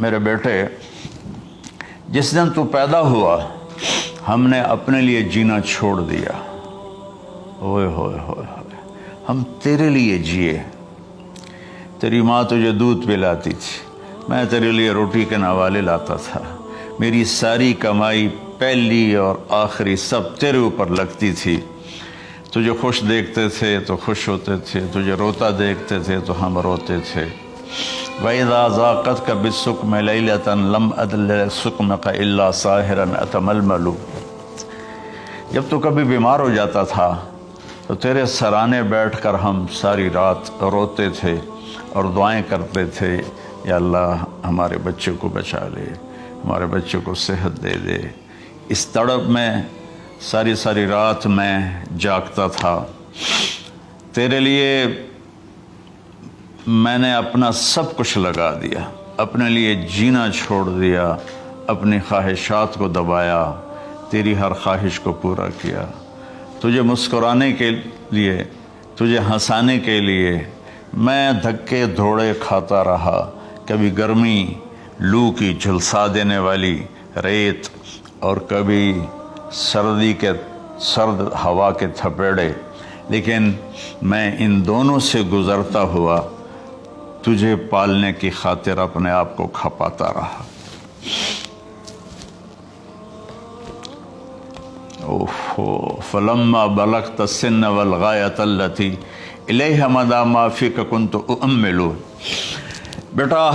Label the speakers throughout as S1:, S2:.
S1: میرے بیٹے جس دن تو پیدا ہوا ہم نے اپنے لیے جینا چھوڑ دیا. ہوئے ہوئے ہوئے ہوئے ہم تیرے لیے جیے. تیری ماں تجھے دودھ پلاتی تھی, میں تیرے لیے روٹی کے نوالے لاتا تھا. میری ساری کمائی پہلی اور آخری سب تیرے اوپر لگتی تھی. تجھے خوش دیکھتے تھے تو خوش ہوتے تھے, تجھے روتا دیکھتے تھے تو ہم روتے تھے. وَإِذَا ذَاقَتْكَ بِالسُّقْمِ لَيْلَةً لَمْ أَدْلِ سُقْمَكَ إِلَّا سَاهِرًا أَتَمَلْمَلُ. جب تو کبھی بیمار ہو جاتا تھا تو تیرے سرانے بیٹھ کر ہم ساری رات روتے تھے اور دعائیں کرتے تھے, یا اللہ ہمارے بچے کو بچا لے, ہمارے بچے کو صحت دے دے. اس تڑپ میں ساری ساری رات میں جاگتا تھا. تیرے لیے میں نے اپنا سب کچھ لگا دیا, اپنے لیے جینا چھوڑ دیا, اپنی خواہشات کو دبایا, تیری ہر خواہش کو پورا کیا. تجھے مسکرانے کے لیے, تجھے ہنسانے کے لیے میں دھکے دھوڑے کھاتا رہا. کبھی گرمی لو کی جھلسا دینے والی ریت اور کبھی سردی کے سرد ہوا کے تھپیڑے, لیکن میں ان دونوں سے گزرتا ہوا تجھے پالنے کی خاطر اپنے آپ کو کھپاتا رہا. فلما بلغت السن والغایۃ التی الیہ مدی ما فیک کنت اؤمل. بیٹا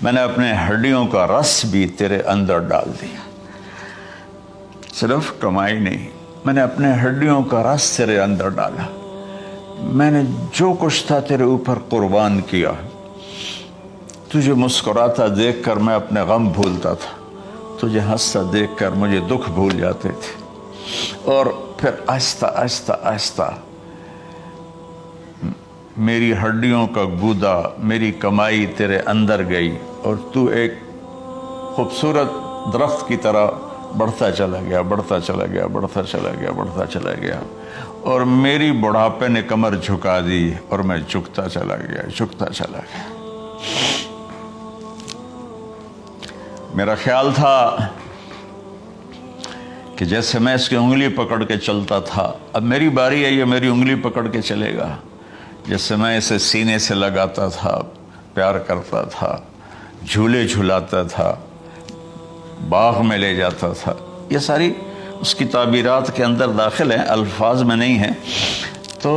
S1: میں نے اپنے ہڈیوں کا رس بھی تیرے اندر ڈال دیا. صرف کمائی نہیں, میں نے اپنے ہڈیوں کا رس تیرے اندر ڈالا. میں نے جو کچھ تھا تیرے اوپر قربان کیا. تجھے مسکراتا دیکھ کر میں اپنے غم بھولتا تھا, تجھے ہنستا دیکھ کر مجھے دکھ بھول جاتے تھے. اور پھر آہستہ آہستہ آہستہ میری ہڈیوں کا گودا, میری کمائی تیرے اندر گئی اور تو ایک خوبصورت درخت کی طرح بڑھتا چلا گیا, بڑھتا چلا گیا, بڑھتا چلا گیا, بڑھتا چلا گیا. اور میری بڑھاپے نے کمر جھکا دی اور میں جھکتا چلا گیا, جھکتا چلا گیا. میرا خیال تھا کہ جیسے میں اس کی انگلی پکڑ کے چلتا تھا, اب میری باری ہے, یہ میری انگلی پکڑ کے چلے گا. جیسے میں اسے سینے سے لگاتا تھا, پیار کرتا تھا, جھولے جھلاتا تھا, باغ میں لے جاتا تھا. یہ ساری اس کی تعبیرات کے اندر داخل ہیں, الفاظ میں نہیں ہیں. تو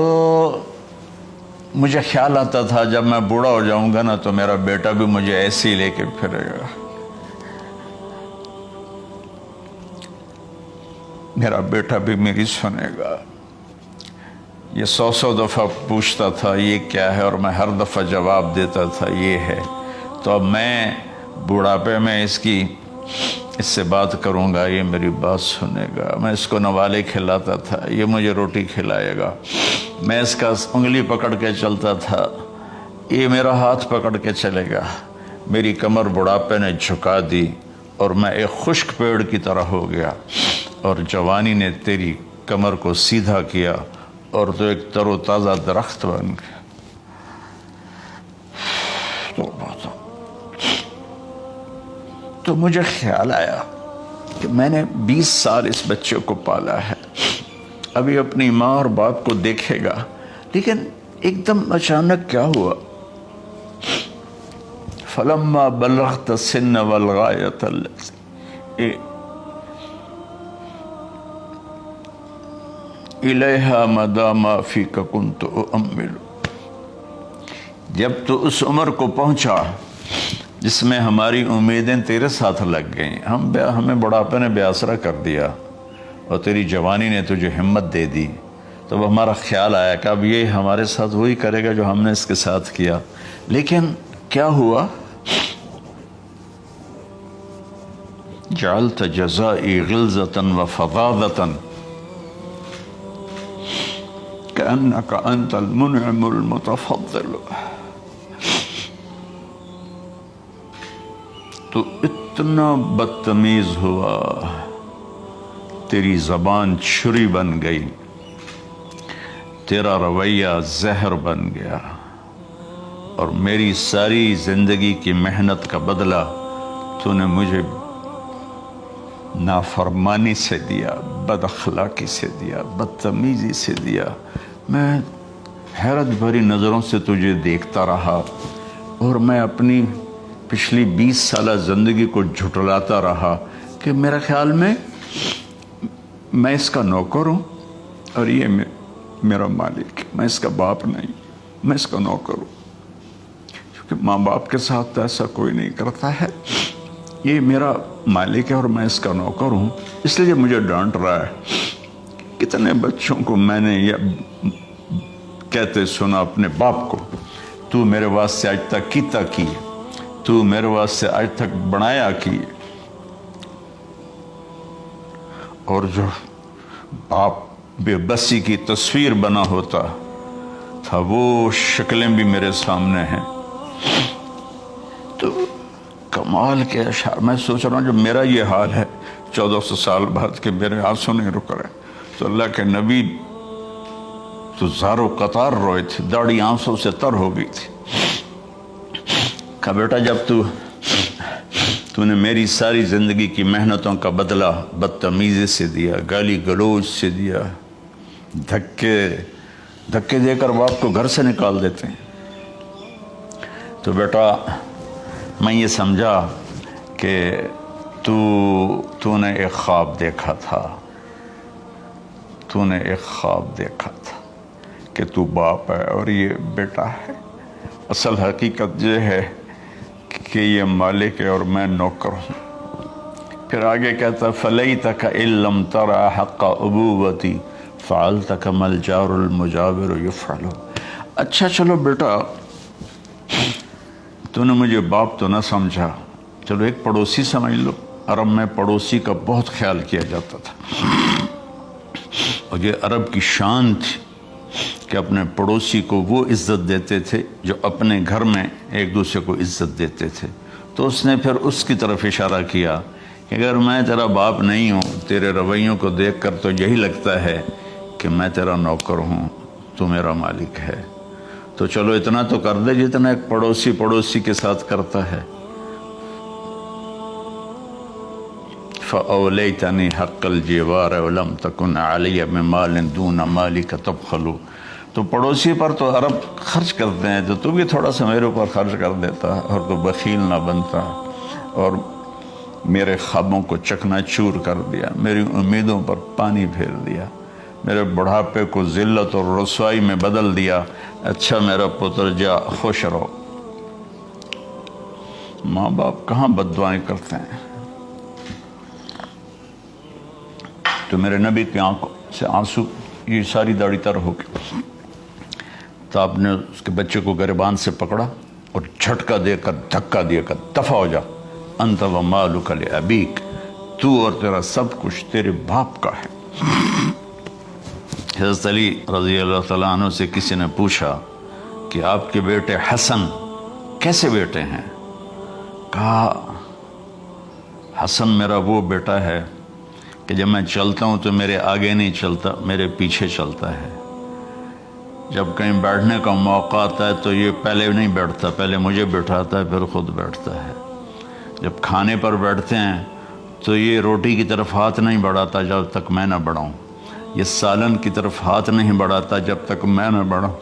S1: مجھے خیال آتا تھا جب میں بوڑھا ہو جاؤں گا نا تو میرا بیٹا بھی مجھے ایسے ہی لے کے پھرے گا, میرا بیٹا بھی میری سنے گا. یہ 100 دفعہ پوچھتا تھا یہ کیا ہے, اور میں ہر دفعہ جواب دیتا تھا یہ ہے. تو اب میں بوڑھاپے میں اس سے بات کروں گا, یہ میری بات سنے گا. میں اس کو نوالے کھلاتا تھا, یہ مجھے روٹی کھلائے گا. میں اس کا انگلی پکڑ کے چلتا تھا, یہ میرا ہاتھ پکڑ کے چلے گا. میری کمر بڑھاپے نے جھکا دی اور میں ایک خشک پیڑ کی طرح ہو گیا, اور جوانی نے تیری کمر کو سیدھا کیا اور تو ایک تر و تازہ درخت بن گیا. تو مجھے خیال آیا کہ میں نے 20 سال اس بچے کو پالا ہے, ابھی اپنی ماں اور باپ کو دیکھے گا, لیکن ایک دم اچانک کیا ہوا. فلما بلغت السن والغایۃ التی الیہا مدی ما فیک کنت اؤمل. جب تو اس عمر کو پہنچا جس میں ہماری امیدیں تیرے ساتھ لگ گئیں, ہمیں بڑھاپے نے بے آسرا کر دیا اور تیری جوانی نے تجھے ہمت دے دی, تو ہمارا خیال آیا کہ اب یہ ہمارے ساتھ وہی کرے گا جو ہم نے اس کے ساتھ کیا. لیکن کیا ہوا, جعلت جزائی غلظة وفظاظة كأنك أنت المنعم المتفضل. تو اتنا بدتمیز ہوا, تیری زبان چھری بن گئی, تیرا رویہ زہر بن گیا, اور میری ساری زندگی کی محنت کا بدلہ تو نے مجھے نافرمانی سے دیا، بد اخلاقی سے دیا، بدتمیزی سے دیا، میں حیرت بھری نظروں سے تجھے دیکھتا رہا اور میں اپنی پچھلی 20 سالہ زندگی کو جھٹلاتا رہا کہ میرا خیال میں اس کا نوکر ہوں اور یہ میرا مالک، میں اس کا باپ نہیں، میں اس کا نوکر ہوں، کیونکہ ماں باپ کے ساتھ ایسا کوئی نہیں کرتا ہے، یہ میرا مالک ہے اور میں اس کا نوکر ہوں، اس لیے مجھے ڈانٹ رہا ہے۔ کتنے بچوں کو میں نے یہ کہتے سنا اپنے باپ کو، تو میرے واسطے آج تک کیتا کی، تو میرے واسطے آج تک بنایا کی، اور جو باپ بے بسی کی تصویر بنا ہوتا تھا وہ شکلیں بھی میرے سامنے ہیں۔ تو کمال کے اشعار، میں سوچ رہا ہوں جو میرا یہ حال ہے 1400 سال بعد کہ میرے آنسو نہیں رک رہے، تو اللہ کے نبی تو زارو قطار روئے تھے، داڑھی آنسوں سے تر ہو گئی تھی۔ کہا بیٹا جب تو نے میری ساری زندگی کی محنتوں کا بدلہ بدتمیزی سے دیا، گالی گلوچ سے دیا، دھکے دے کر باپ کو گھر سے نکال دیتے ہیں، تو بیٹا میں یہ سمجھا کہ تو نے ایک خواب دیکھا تھا، تو نے ایک خواب دیکھا تھا کہ تو باپ ہے اور یہ بیٹا ہے۔ اصل حقیقت یہ ہے کہ یہ مالک ہے اور میں نوکر ہوں۔ پھر آگے کہتا فَلَيْتَكَ إِن لَمْ تَرَ حَقَّ أُبُوَّتِي فَعَلْتَ كَمَا الْجَارُ الْمُجَاوِرُ يَفْعَلُ۔ اچھا چلو بیٹا تو نے مجھے باپ تو نہ سمجھا، چلو ایک پڑوسی سمجھ لو۔ عرب میں پڑوسی کا بہت خیال کیا جاتا تھا، اور یہ عرب کی شان تھی کہ اپنے پڑوسی کو وہ عزت دیتے تھے جو اپنے گھر میں ایک دوسرے کو عزت دیتے تھے۔ تو اس نے پھر اس کی طرف اشارہ کیا کہ اگر میں تیرا باپ نہیں ہوں، تیرے رویوں کو دیکھ کر تو یہی لگتا ہے کہ میں تیرا نوکر ہوں، تو میرا مالک ہے، تو چلو اتنا تو کر دے جتنا ایک پڑوسی کے ساتھ کرتا ہے۔ فَأَوْلَيْتَنِي حَقَّ الْجِوَارِ وَلَمْ تَكُنْ عَلَيَّ بِمَالٍ دُونَ مَالِكَ تَبْخَلُ۔ تو پڑوسی پر تو عرب خرچ کرتے ہیں، تو بھی تھوڑا سا میرے اوپر خرچ کر دیتا اور تو بخیل نہ بنتا، اور میرے خوابوں کو چکنا چور کر دیا، میری امیدوں پر پانی پھیر دیا، میرے بڑھاپے کو ذلت اور رسوائی میں بدل دیا۔ اچھا میرا پتر جا خوش رہو۔ ماں باپ کہاں بد دعائیں کرتے ہیں؟ تو میرے نبی کی آنکھوں سے آنسو، یہ ساری داڑھی تر ہو گئی، تو آپ نے اس کے بچے کو گریبان سے پکڑا اور جھٹکا دے کر دھکا دے کر دفع ہو جا، انت و مالک لابیک، تو اور تیرا سب کچھ تیرے باپ کا ہے۔ حضرت علی رضی اللہ تعالیٰ عنہ سے کسی نے پوچھا کہ آپ کے بیٹے حسن کیسے بیٹے ہیں؟ کہا حسن میرا وہ بیٹا ہے کہ جب میں چلتا ہوں تو میرے آگے نہیں چلتا، میرے پیچھے چلتا ہے۔ جب کہیں بیٹھنے کا موقع آتا ہے تو یہ پہلے نہیں بیٹھتا، پہلے مجھے بٹھاتا ہے پھر خود بیٹھتا ہے۔ جب کھانے پر بیٹھتے ہیں تو یہ روٹی کی طرف ہاتھ نہیں بڑھاتا جب تک میں نہ بڑھاؤں، یہ سالن کی طرف ہاتھ نہیں بڑھاتا جب تک میں نہ بڑھاؤں۔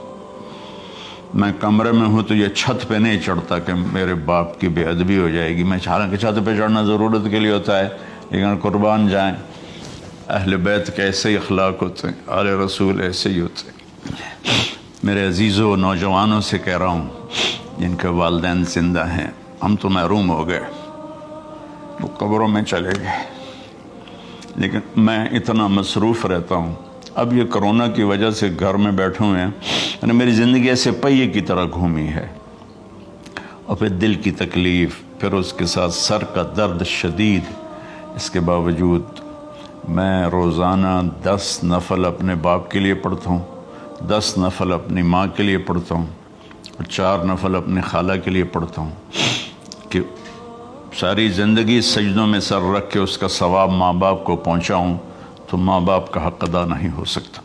S1: میں کمرے میں ہوں تو یہ چھت پہ نہیں چڑھتا کہ میرے باپ کی بے ادبی ہو جائے گی۔ میں حالانکہ چھت پہ چڑھنا ضرورت کے لیے ہوتا ہے، لیکن قربان جائیں اہل بیت کے ایسے ہی اخلاق ہوتے ہیں، آل رسول ایسے ہی ہوتے ہیں۔ میرے عزیزوں نوجوانوں سے کہہ رہا ہوں جن کے والدین زندہ ہیں، ہم تو محروم ہو گئے، وہ قبروں میں چلے گئے، لیکن میں اتنا مصروف رہتا ہوں۔ اب یہ کرونا کی وجہ سے گھر میں بیٹھے ہوئے ہیں، یعنی میری زندگی ایسے پہیے کی طرح گھومی ہے، اور پھر دل کی تکلیف، پھر اس کے ساتھ سر کا درد شدید۔ اس کے باوجود میں روزانہ 10 نفل اپنے باپ کے لیے پڑھتا ہوں، 10 نفل اپنی ماں کے لیے پڑھتا ہوں، اور 4 نفل اپنی خالہ کے لیے پڑھتا ہوں کہ ساری زندگی سجدوں میں سر رکھ کے اس کا ثواب ماں باپ کو پہنچاؤں، تو ماں باپ کا حق ادا نہیں ہو سکتا۔